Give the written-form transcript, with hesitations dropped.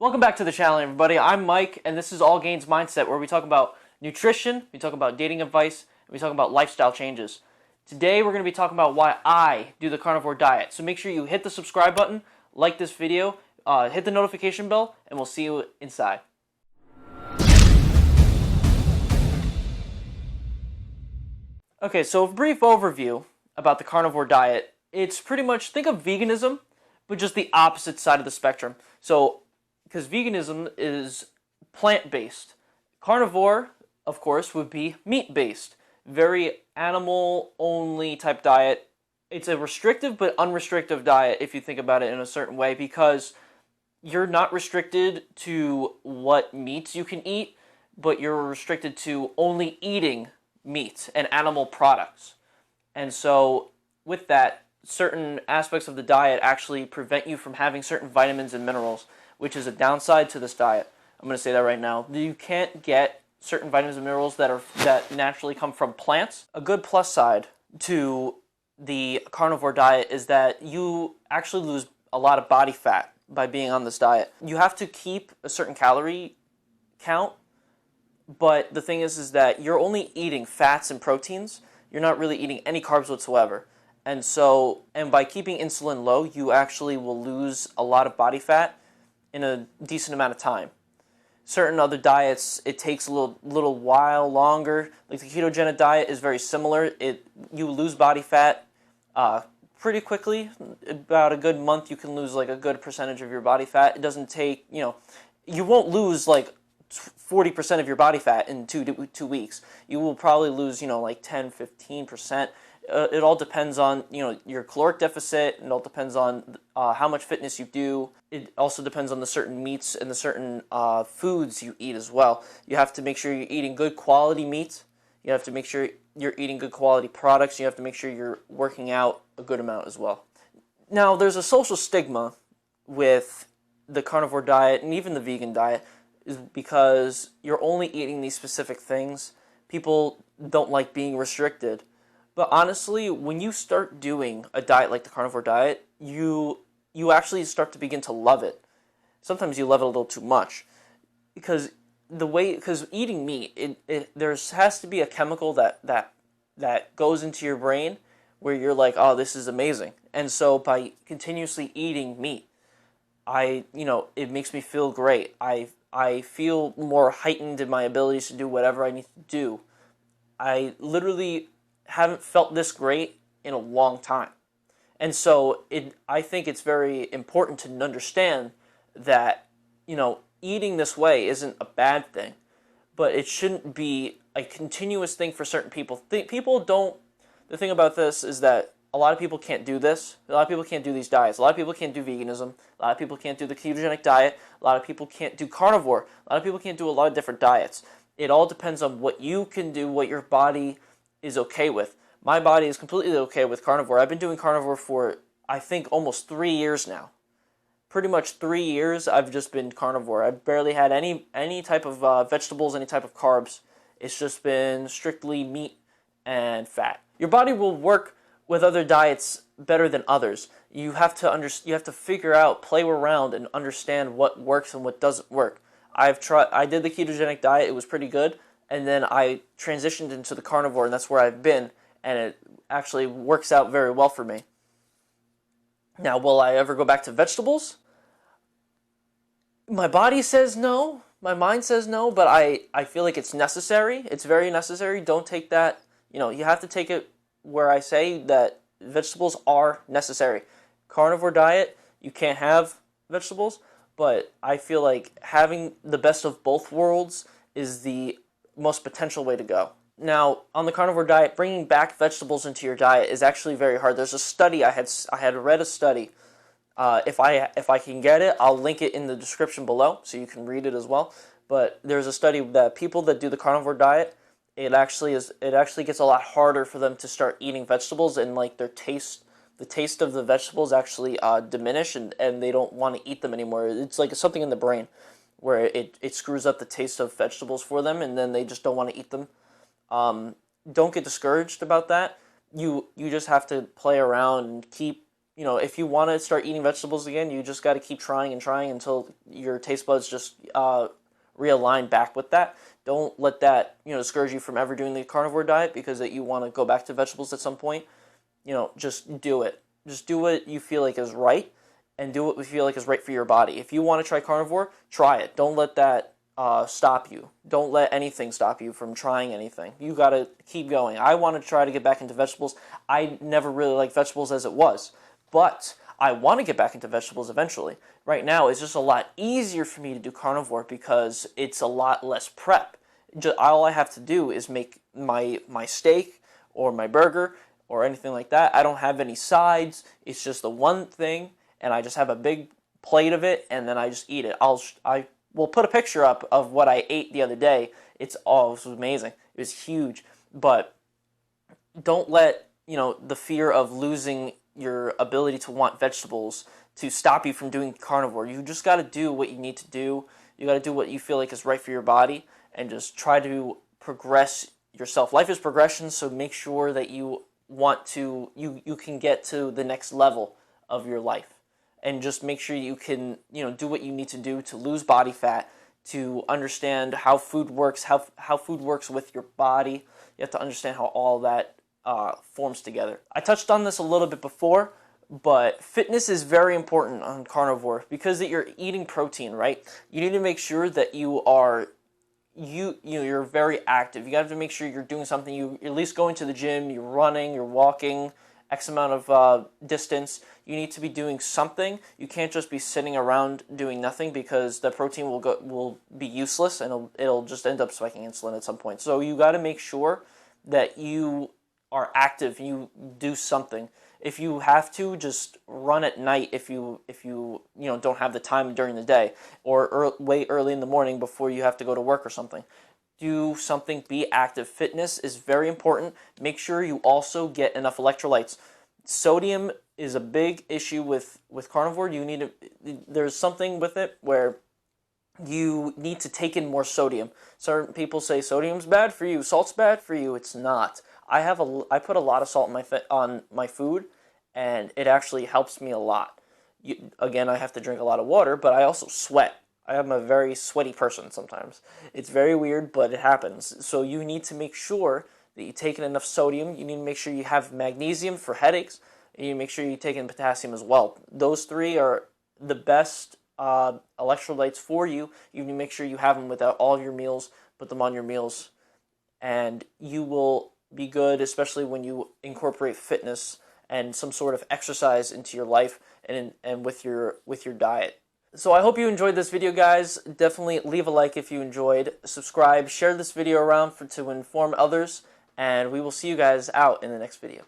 Welcome back to the channel, everybody. I'm Mike, and this is All Gains Mindset, where we talk about nutrition, we talk about dating advice, and we talk about lifestyle changes. Today, we're going to be talking about why I do the carnivore diet. So make sure you hit the subscribe button, like this video, hit the notification bell, and we'll see you inside. Okay, so a brief overview about the carnivore diet. It's pretty much, think of veganism, but just the opposite side of the spectrum. So because veganism is plant-based. Carnivore, of course, would be meat-based. Very animal-only type diet. It's a restrictive but unrestrictive diet if you think about it in a certain way, because you're not restricted to what meats you can eat, but you're restricted to only eating meat and animal products. And so with that, certain aspects of the diet actually prevent you from having certain vitamins and minerals, which is a downside to this diet. I'm going to say that right now. You can't get certain vitamins and minerals that naturally come from plants. A good plus side to the carnivore diet is that you actually lose a lot of body fat by being on this diet. You have to keep a certain calorie count, but the thing is that you're only eating fats and proteins. You're not really eating any carbs whatsoever. And by keeping insulin low, you actually will lose a lot of body fat in a decent amount of time. Certain other diets, it takes a little while longer. Like the ketogenic diet is very similar. You lose body fat pretty quickly. About a good month, you can lose like a good percentage of your body fat. It doesn't take, you won't lose like 40% of your body fat in two weeks. You will probably lose, like 10, 15%. It all depends on, your caloric deficit. It all depends on how much fitness you do. It also depends on the certain meats and the certain foods you eat as well. You have to make sure you're eating good quality meat. You have to make sure you're eating good quality products. You have to make sure you're working out a good amount as well. Now, there's a social stigma with the carnivore diet and even the vegan diet, is because you're only eating these specific things. People don't like being restricted. But honestly, when you start doing a diet like the carnivore diet, you actually start to begin to love it. Sometimes you love it a little too much, because eating meat, there has to be a chemical that goes into your brain where you're like, oh, this is amazing. And so by continuously eating meat, it makes me feel great. I feel more heightened in my abilities to do whatever I need to do. I literally haven't felt this great in a long time. And so I think it's very important to understand that, eating this way isn't a bad thing, but it shouldn't be a continuous thing for certain people. The thing about this is that a lot of people can't do this. A lot of people can't do these diets. A lot of people can't do veganism. A lot of people can't do the ketogenic diet. A lot of people can't do carnivore. A lot of people can't do a lot of different diets. It all depends on what you can do, what your body is okay with. My body is completely okay with carnivore. I've been doing carnivore for, I think, almost 3 years now. Pretty much 3 years I've just been carnivore. I've barely had any type of vegetables, any type of carbs. It's just been strictly meat and fat. Your body will work with other diets better than others. You have to figure out, play around, and understand what works and what doesn't work. I did the ketogenic diet. It was pretty good. And then I transitioned into the carnivore, and that's where I've been, and it actually works out very well for me. Now, will I ever go back to vegetables? My body says no, my mind says no, but I feel like it's necessary. It's very necessary. Don't take that, you have to take it where I say that vegetables are necessary. Carnivore diet, you can't have vegetables, but I feel like having the best of both worlds is the most potential way to go. Now, on the carnivore diet, bringing back vegetables into your diet is actually very hard. There's a study, I had read a study. If I can get it, I'll link it in the description below so you can read it as well. But there's a study that people that do the carnivore diet, it actually gets a lot harder for them to start eating vegetables, and like the taste of the vegetables actually diminish, and they don't want to eat them anymore. It's like something in the brain where it screws up the taste of vegetables for them, and then they just don't want to eat them. Don't get discouraged about that. You just have to play around and keep if you want to start eating vegetables again, you just got to keep trying and trying until your taste buds just realign back with that. Don't let that, discourage you from ever doing the carnivore diet because that you want to go back to vegetables at some point. Just do it. Just do what you feel like is right, and do what you feel like is right for your body. If you want to try carnivore, try it. Don't let that stop you. Don't let anything stop you from trying anything. You got to keep going. I want to try to get back into vegetables. I never really liked vegetables as it was, but I want to get back into vegetables eventually. Right now, it's just a lot easier for me to do carnivore because it's a lot less prep. All I have to do is make my steak or my burger or anything like that. I don't have any sides. It's just the one thing, and I just have a big plate of it, and then I just eat it. I will put a picture up of what I ate the other day. It was amazing. It was huge. But don't let, the fear of losing your ability to want vegetables to stop you from doing carnivore. You just got to do what you need to do. You got to do what you feel like is right for your body, and just try to progress yourself. Life is progression, so make sure that you can get to the next level of your life, and just make sure you can do what you need to do to lose body fat, to understand how food works, how food works with your body. You have to understand how all that forms together. I touched on this a little bit before, but fitness is very important on carnivore because that you're eating protein, right? You need to make sure that you're very active. You have to make sure you're doing something. You're at least going to the gym, you're running, you're walking X amount of distance. You need to be doing something. You can't just be sitting around doing nothing because the protein will be useless, and it'll just end up spiking insulin at some point. So you got to make sure that you are active. You do something. If you have to, just run at night if you don't have the time during the day, or way early in the morning before you have to go to work or something. Do something, be active. Fitness is very important. Make sure you also get enough electrolytes. Sodium is a big issue with carnivore. There's something with it where you need to take in more sodium. Certain people say sodium's bad for you, salt's bad for you. It's not. I put a lot of salt on my food, and it actually helps me a lot. Again, I have to drink a lot of water, but I also sweat. I am a very sweaty person sometimes. It's very weird, but it happens. So you need to make sure that you take in enough sodium. You need to make sure you have magnesium for headaches, and you make sure you take in potassium as well. Those three are the best electrolytes for you. You need to make sure you have them without all of your meals. Put them on your meals, and you will be good, especially when you incorporate fitness and some sort of exercise into your life and with your diet. So I hope you enjoyed this video, guys. Definitely leave a like if you enjoyed. Subscribe, share this video around to inform others, and we will see you guys out in the next video.